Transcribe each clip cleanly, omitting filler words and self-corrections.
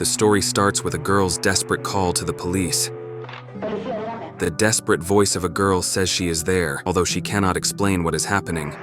The story starts with a girl's desperate call to the police. The desperate voice of a girl says she is there, although she cannot explain what is happening.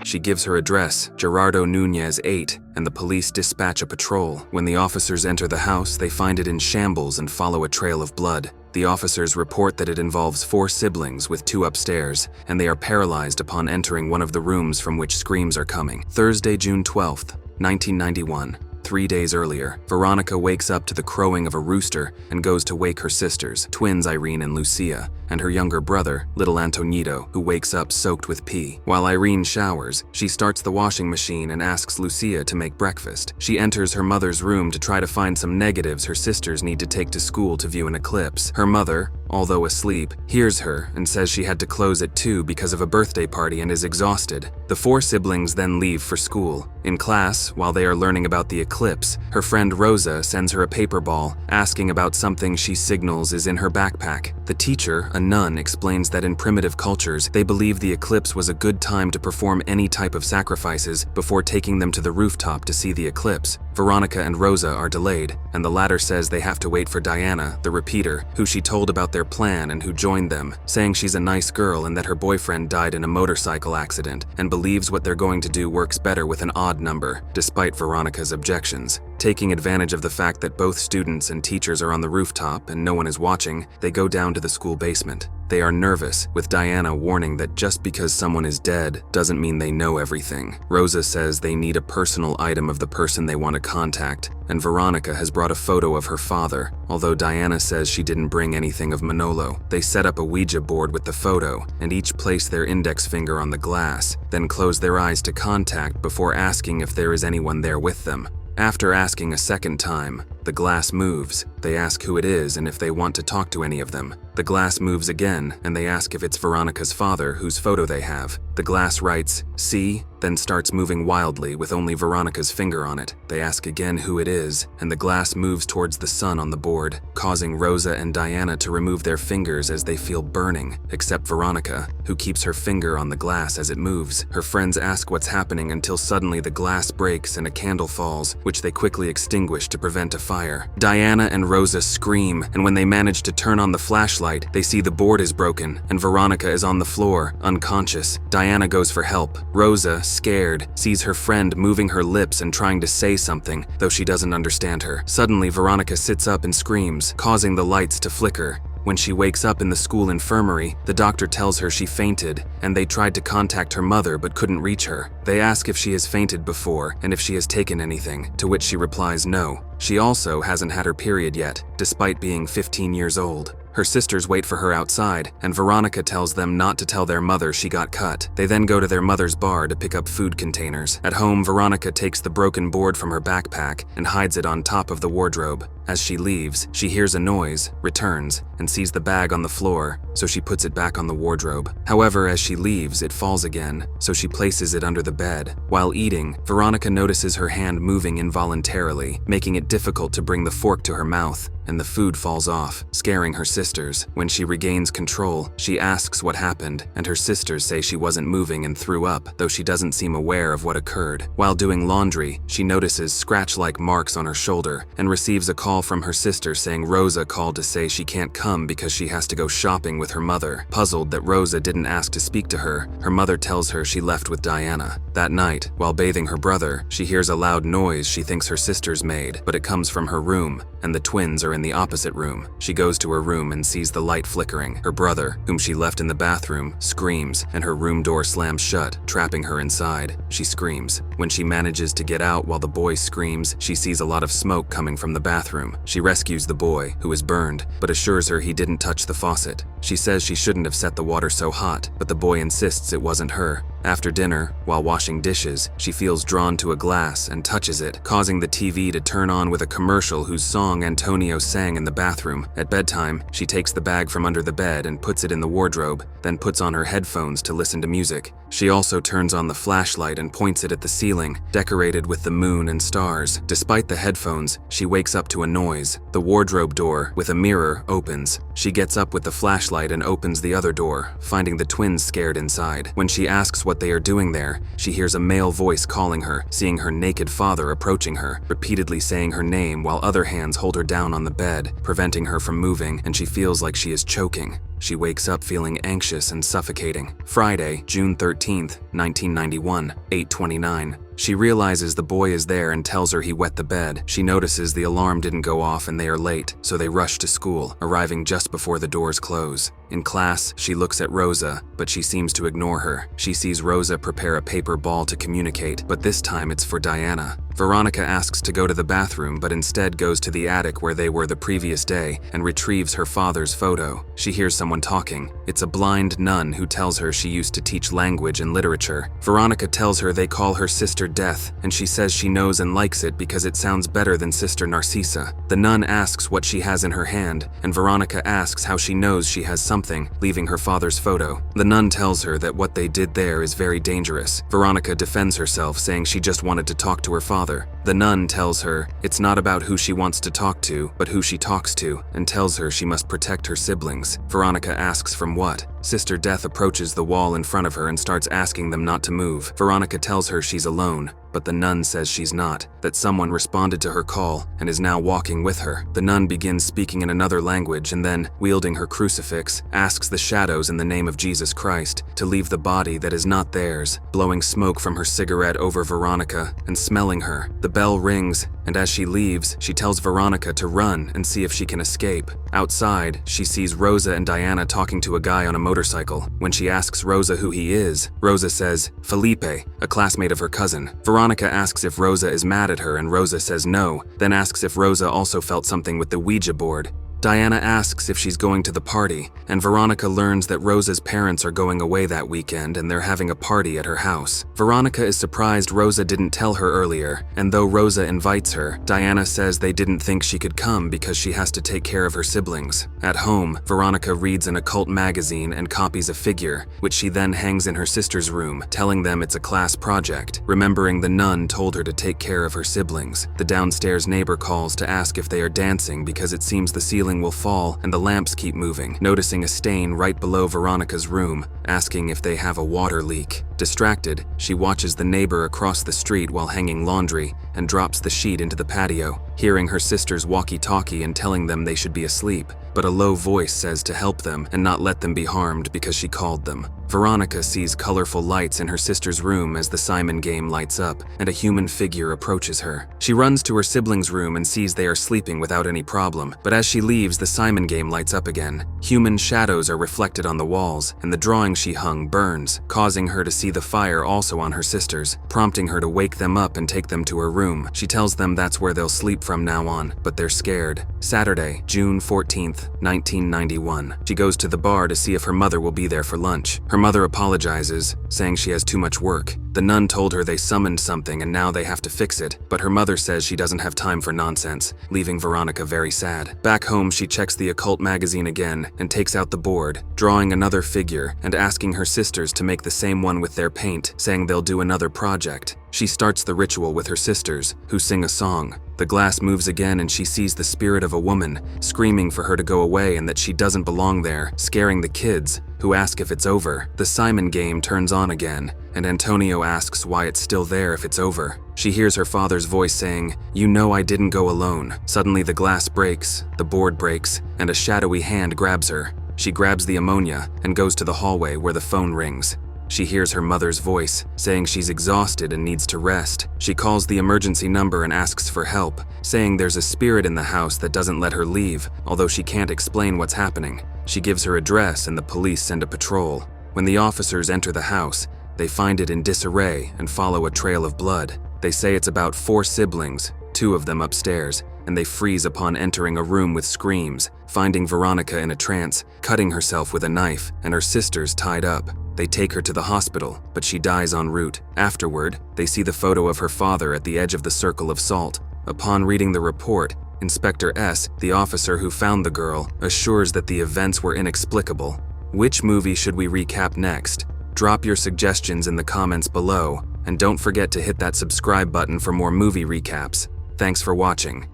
She gives her address, Gerardo Nunez 8, and the police dispatch a patrol. When the officers enter the house, they find it in shambles and follow a trail of blood. The officers report that it involves 4 siblings with 2 upstairs, and they are paralyzed upon entering one of the rooms from which screams are coming. Thursday, June 12th, 1991. 3 days earlier, Veronica wakes up to the crowing of a rooster and goes to wake her sisters, twins Irene and Lucia, and her younger brother, little Antonito, who wakes up soaked with pee. While Irene showers, she starts the washing machine and asks Lucia to make breakfast. She enters her mother's room to try to find some negatives her sisters need to take to school to view an eclipse. Her mother, although asleep, hears her and says she had to close at 2 because of a birthday party and is exhausted. The 4 siblings then leave for school. In class, while they are learning about the eclipse, her friend Rosa sends her a paper ball, asking about something she signals is in her backpack. The teacher, a nun, explains that in primitive cultures, they believe the eclipse was a good time to perform any type of sacrifices before taking them to the rooftop to see the eclipse. Veronica and Rosa are delayed, and the latter says they have to wait for Diana, the repeater, who she told about their plan and who joined them, saying she's a nice girl and that her boyfriend died in a motorcycle accident, and believes what they're going to do works better with an odd number, despite Veronica's objections. Taking advantage of the fact that both students and teachers are on the rooftop and no one is watching, they go down to the school basement. They are nervous, with Diana warning that just because someone is dead doesn't mean they know everything. Rosa says they need a personal item of the person they want to contact, and Veronica has brought a photo of her father, although Diana says she didn't bring anything of Manolo. They set up a Ouija board with the photo, and each place their index finger on the glass, then close their eyes to contact before asking if there is anyone there with them. After asking a second time, the glass moves. They ask who it is and if they want to talk to any of them. The glass moves again, and they ask if it's Veronica's father, whose photo they have. The glass writes, "See," then starts moving wildly with only Veronica's finger on it. They ask again who it is, and the glass moves towards the sun on the board, causing Rosa and Diana to remove their fingers as they feel burning, except Veronica, who keeps her finger on the glass as it moves. Her friends ask what's happening until suddenly the glass breaks and a candle falls, which they quickly extinguish to prevent a fire. Diana and Rosa scream, and when they manage to turn on the flashlight, they see the board is broken, and Veronica is on the floor, unconscious. Diana goes for help. Rosa, scared, sees her friend moving her lips and trying to say something, though she doesn't understand her. Suddenly, Veronica sits up and screams, causing the lights to flicker. When she wakes up in the school infirmary, the doctor tells her she fainted, and they tried to contact her mother but couldn't reach her. They ask if she has fainted before and if she has taken anything, to which she replies no. She also hasn't had her period yet, despite being 15 years old. Her sisters wait for her outside, and Veronica tells them not to tell their mother she got cut. They then go to their mother's bar to pick up food containers. At home, Veronica takes the broken board from her backpack and hides it on top of the wardrobe. As she leaves, she hears a noise, returns, and sees the bag on the floor, so she puts it back on the wardrobe. However, as she leaves, it falls again, so she places it under the bed. While eating, Veronica notices her hand moving involuntarily, making it difficult to bring the fork to her mouth, and the food falls off, scaring her sisters. When she regains control, she asks what happened, and her sisters say she wasn't moving and threw up, though she doesn't seem aware of what occurred. While doing laundry, she notices scratch-like marks on her shoulder and receives a call from her sister saying Rosa called to say she can't come because she has to go shopping with her mother. Puzzled that Rosa didn't ask to speak to her, her mother tells her she left with Diana. That night, while bathing her brother, she hears a loud noise she thinks her sisters made, but it comes from her room, and the twins are in the opposite room. She goes to her room and sees the light flickering. Her brother, whom she left in the bathroom, screams, and her room door slams shut, trapping her inside. She screams. When she manages to get out while the boy screams, she sees a lot of smoke coming from the bathroom. She rescues the boy, who is burned, but assures her he didn't touch the faucet. She says she shouldn't have set the water so hot, but the boy insists it wasn't her. After dinner, while washing dishes, she feels drawn to a glass and touches it, causing the TV to turn on with a commercial whose song Antonio sang in the bathroom. At bedtime, she takes the bag from under the bed and puts it in the wardrobe, then puts on her headphones to listen to music. She also turns on the flashlight and points it at the ceiling, decorated with the moon and stars. Despite the headphones, she wakes up to a noise. The wardrobe door, with a mirror, opens. She gets up with the flashlight and opens the other door, finding the twins scared inside. When she asks what what they are doing there, she hears a male voice calling her, seeing her naked father approaching her, repeatedly saying her name while other hands hold her down on the bed, preventing her from moving, and she feels like she is choking. She wakes up feeling anxious and suffocating. Friday, June 13th, 1991, 8:29. She realizes the boy is there and tells her he wet the bed. She notices the alarm didn't go off and they are late, so they rush to school, arriving just before the doors close. In class, she looks at Rosa, but she seems to ignore her. She sees Rosa prepare a paper ball to communicate, but this time it's for Diana. Veronica asks to go to the bathroom, but instead goes to the attic where they were the previous day and retrieves her father's photo. She hears someone talking. It's a blind nun who tells her she used to teach language and literature. Veronica tells her they call her Sister Death, and she says she knows and likes it because it sounds better than Sister Narcissa. The nun asks what she has in her hand, and Veronica asks how she knows she has something, leaving her father's photo. The nun tells her that what they did there is very dangerous. Veronica defends herself, saying she just wanted to talk to her father. The nun tells her it's not about who she wants to talk to, but who she talks to, and tells her she must protect her siblings. Veronica asks from what. Sister Death approaches the wall in front of her and starts asking them not to move. Veronica tells her she's alone, but the nun says she's not, that someone responded to her call and is now walking with her. The nun begins speaking in another language and then, wielding her crucifix, asks the shadows in the name of Jesus Christ to leave the body that is not theirs, blowing smoke from her cigarette over Veronica and smelling her. The bell rings, and as she leaves, she tells Veronica to run and see if she can escape. Outside, she sees Rosa and Diana talking to a guy on a motorcycle. When she asks Rosa who he is, Rosa says, Felipe, a classmate of her cousin. Veronica asks if Rosa is mad at her and Rosa says no, then asks if Rosa also felt something with the Ouija board. Diana asks if she's going to the party, and Veronica learns that Rosa's parents are going away that weekend and they're having a party at her house. Veronica is surprised Rosa didn't tell her earlier, and though Rosa invites her, Diana says they didn't think she could come because she has to take care of her siblings. At home, Veronica reads an occult magazine and copies a figure, which she then hangs in her sister's room, telling them it's a class project, remembering the nun told her to take care of her siblings. The downstairs neighbor calls to ask if they are dancing because it seems the ceiling will fall and the lamps keep moving, noticing a stain right below Veronica's room, asking if they have a water leak. Distracted, she watches the neighbor across the street while hanging laundry and drops the sheet into the patio, hearing her sister's walkie-talkie and telling them they should be asleep, but a low voice says to help them and not let them be harmed because she called them. Veronica sees colorful lights in her sister's room as the Simon game lights up and a human figure approaches her. She runs to her siblings' room and sees they are sleeping without any problem, but as she leaves, the Simon game lights up again. Human shadows are reflected on the walls, and the drawing she hung burns, causing her to see the fire also on her sisters, prompting her to wake them up and take them to her room. She tells them that's where they'll sleep from now on, but they're scared. Saturday, June 14th, 1991. She goes to the bar to see if her mother will be there for lunch. Her mother apologizes, saying she has too much work. The nun told her they summoned something and now they have to fix it, but her mother says she doesn't have time for nonsense, leaving Veronica very sad. Back home, she checks the occult magazine again and takes out the board, drawing another figure and asking her sisters to make the same one with their paint, saying they'll do another project. She starts the ritual with her sisters, who sing a song. The glass moves again and she sees the spirit of a woman, screaming for her to go away and that she doesn't belong there, scaring the kids, who ask if it's over. The Simon game turns on again, and Antonio asks why it's still there if it's over. She hears her father's voice saying, "You know I didn't go alone." Suddenly the glass breaks, the board breaks, and a shadowy hand grabs her. She grabs the ammonia and goes to the hallway where the phone rings. She hears her mother's voice, saying she's exhausted and needs to rest. She calls the emergency number and asks for help, saying there's a spirit in the house that doesn't let her leave, although she can't explain what's happening. She gives her address and the police send a patrol. When the officers enter the house, they find it in disarray and follow a trail of blood. They say it's about 4 siblings, 2 of them upstairs, and they freeze upon entering a room with screams, finding Veronica in a trance, cutting herself with a knife, and her sisters tied up. They take her to the hospital, but she dies en route. Afterward, they see the photo of her father at the edge of the circle of salt. Upon reading the report, Inspector S., the officer who found the girl, assures that the events were inexplicable. Which movie should we recap next? Drop your suggestions in the comments below, and don't forget to hit that subscribe button for more movie recaps. Thanks for watching.